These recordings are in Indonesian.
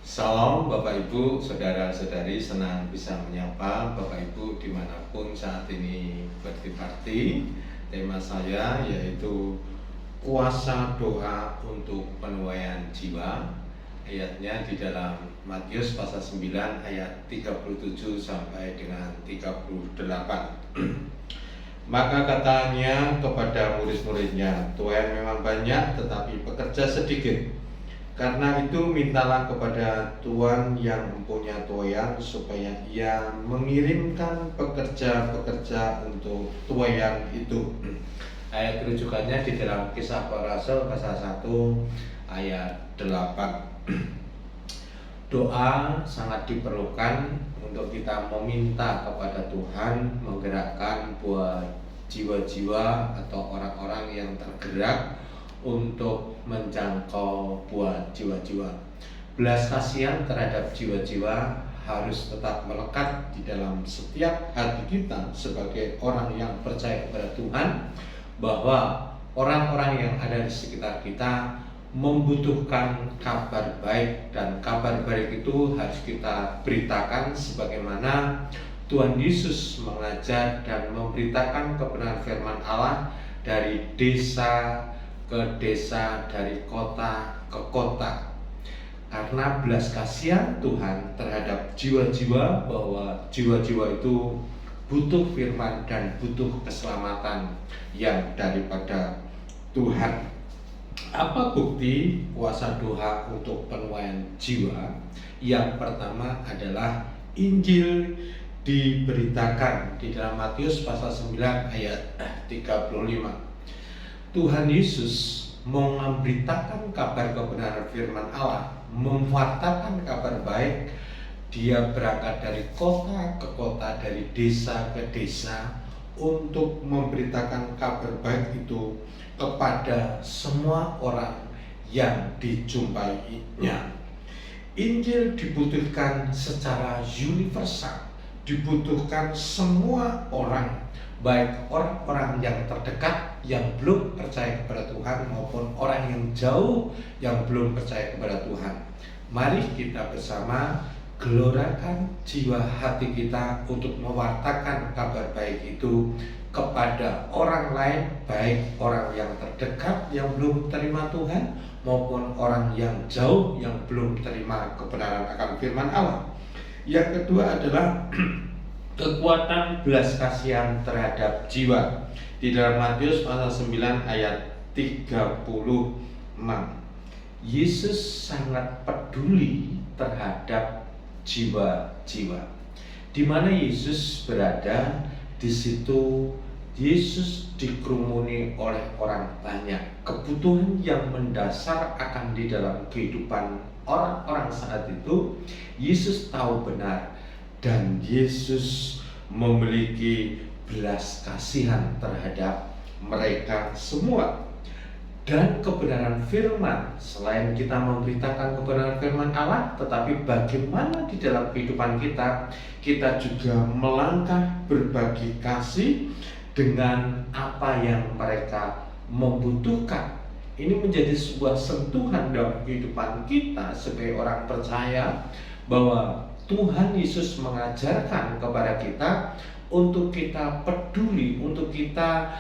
Salam Bapak Ibu, Saudara-saudari, senang bisa menyapa Bapak Ibu dimanapun saat ini berarti tema saya yaitu kuasa doa untuk penuaian jiwa. Ayatnya di dalam Matius pasal 9 ayat 37 sampai dengan 38. Maka katanya kepada murid-muridnya, tuai memang banyak tetapi pekerja sedikit. Karena itu mintalah kepada Tuhan yang mempunyai tuaian supaya ia mengirimkan pekerja-pekerja untuk tuaian itu. Ayat rujukannya di dalam Kisah Para Rasul pasal 1 ayat 8. Doa sangat diperlukan untuk kita meminta kepada Tuhan menggerakkan buat jiwa-jiwa atau orang-orang yang tergerak untuk menjangkau buat jiwa-jiwa. Belas kasihan terhadap jiwa-jiwa harus tetap melekat di dalam setiap hati kita sebagai orang yang percaya kepada Tuhan, bahwa orang-orang yang ada di sekitar kita membutuhkan kabar baik, dan kabar baik itu harus kita beritakan sebagaimana Tuhan Yesus mengajar dan memberitakan kebenaran firman Allah dari desa ke desa, dari kota ke kota. Karena belas kasihan Tuhan terhadap jiwa-jiwa, bahwa jiwa-jiwa itu butuh firman dan butuh keselamatan yang daripada Tuhan. Apa bukti kuasa doa untuk penuaian jiwa? Yang pertama adalah Injil diberitakan di dalam Matius pasal 9 ayat 35. Tuhan Yesus memberitakan kabar kebenaran firman Allah, mewartakan kabar baik. Dia berangkat dari kota ke kota, dari desa ke desa untuk memberitakan kabar baik itu kepada semua orang yang dijumpainya. Injil dibutuhkan secara universal, dibutuhkan semua orang, baik orang-orang yang terdekat yang belum percaya kepada Tuhan maupun orang yang jauh yang belum percaya kepada Tuhan. Mari kita bersama gelorakan jiwa hati kita untuk mewartakan kabar baik itu kepada orang lain, baik orang yang terdekat yang belum terima Tuhan maupun orang yang jauh yang belum terima kebenaran akan firman Allah. Yang kedua adalah kekuatan belas kasihan terhadap jiwa. Di dalam Matius pasal 9 ayat 36. Yesus sangat peduli terhadap jiwa-jiwa. Di mana Yesus berada, di situ Yesus dikerumuni oleh orang banyak. Kebutuhan yang mendasar akan di dalam kehidupan orang-orang saat itu, Yesus tahu benar, dan Yesus memiliki belas kasihan terhadap mereka semua. Dan kebenaran firman, selain kita memberitakan kebenaran firman Allah, tetapi bagaimana di dalam kehidupan kita, kita juga melangkah berbagi kasih dengan apa yang mereka membutuhkan. Ini menjadi sebuah sentuhan dalam kehidupan kita sebagai orang percaya, bahwa Tuhan Yesus mengajarkan kepada kita untuk kita peduli, untuk kita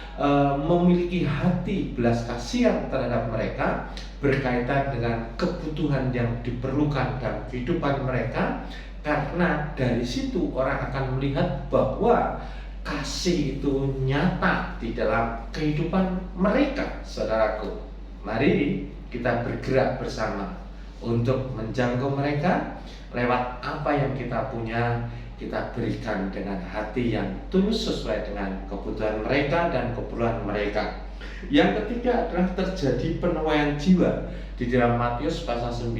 memiliki hati belas kasihan terhadap mereka berkaitan dengan kebutuhan yang diperlukan dalam kehidupan mereka. Karena dari situ orang akan melihat bahwa kasih itu nyata di dalam kehidupan mereka. Saudaraku, mari kita bergerak bersama untuk menjangkau mereka lewat apa yang kita punya. Kita berikan dengan hati yang tulus sesuai dengan kebutuhan mereka dan keperluan mereka. Yang ketiga adalah terjadi penuaian jiwa di dalam Matius pasal 9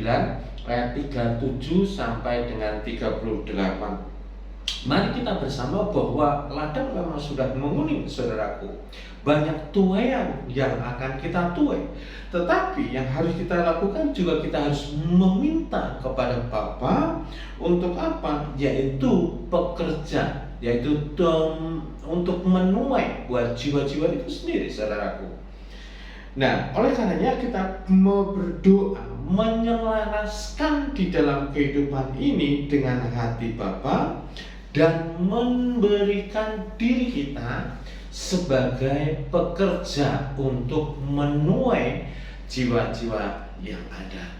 ayat 37 sampai dengan 38. Mari kita bersama bahwa ladang memang sudah menguning, saudaraku. Banyak tuaian yang akan kita tuai, tetapi yang harus kita lakukan juga kita harus meminta kepada Bapa untuk apa? Yaitu pekerja, yaitu untuk menuai buat jiwa-jiwa itu sendiri, saudaraku. Nah, oleh karenanya kita mau berdoa menyelaraskan di dalam kehidupan ini dengan hati Bapa dan memberikan diri kita sebagai pekerja untuk menuai jiwa-jiwa yang ada.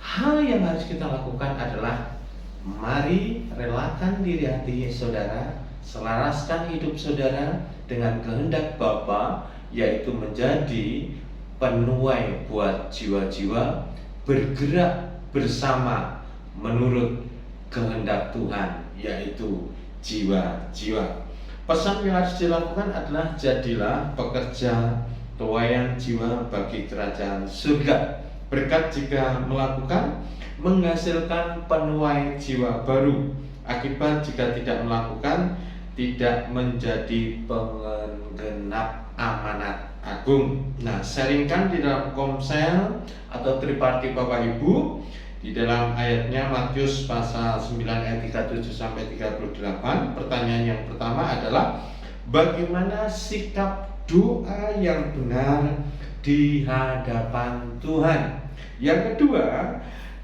Hal yang harus kita lakukan adalah mari relakan diri hati saudara, selaraskan hidup saudara dengan kehendak Bapa, yaitu menjadi penuai buat jiwa-jiwa, bergerak bersama menurut kehendak Tuhan, yaitu jiwa-jiwa. Pesan yang harus dilakukan adalah jadilah pekerja tuaian jiwa bagi kerajaan surga. Berkat jika melakukan menghasilkan penuai jiwa baru. Akibat jika tidak melakukan tidak menjadi penggenap amanat agung. Nah, sharingkan di dalam komsel atau triparti Bapak Ibu di dalam ayatnya Matius pasal 9 ayat 37 sampai 38. Pertanyaan yang pertama adalah bagaimana sikap doa yang benar di hadapan Tuhan? Yang kedua,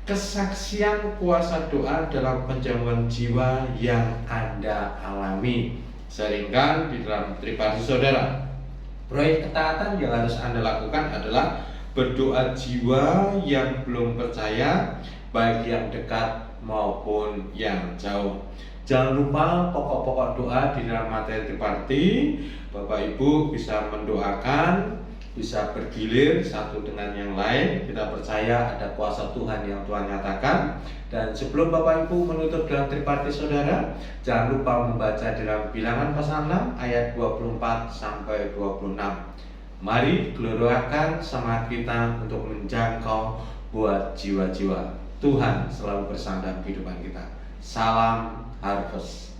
kesaksian kuasa doa dalam penjamuan jiwa yang Anda alami. Sharingkan di dalam triparti saudara. Proyek ketaatan yang harus Anda lakukan adalah berdoa jiwa yang belum percaya, baik yang dekat maupun yang jauh. Jangan lupa pokok-pokok doa di dalam materi triparti. Bapak Ibu bisa mendoakan, bisa bergilir satu dengan yang lain. Kita percaya ada kuasa Tuhan yang Tuhan nyatakan. Dan sebelum Bapak Ibu menutup dalam triparti saudara, jangan lupa membaca dalam Bilangan pasal 6 ayat 24 sampai 26. Mari gelorkan semangat kita untuk menjangkau buat jiwa-jiwa. Tuhan selalu bersama dalam kehidupan kita. Salam Harvest.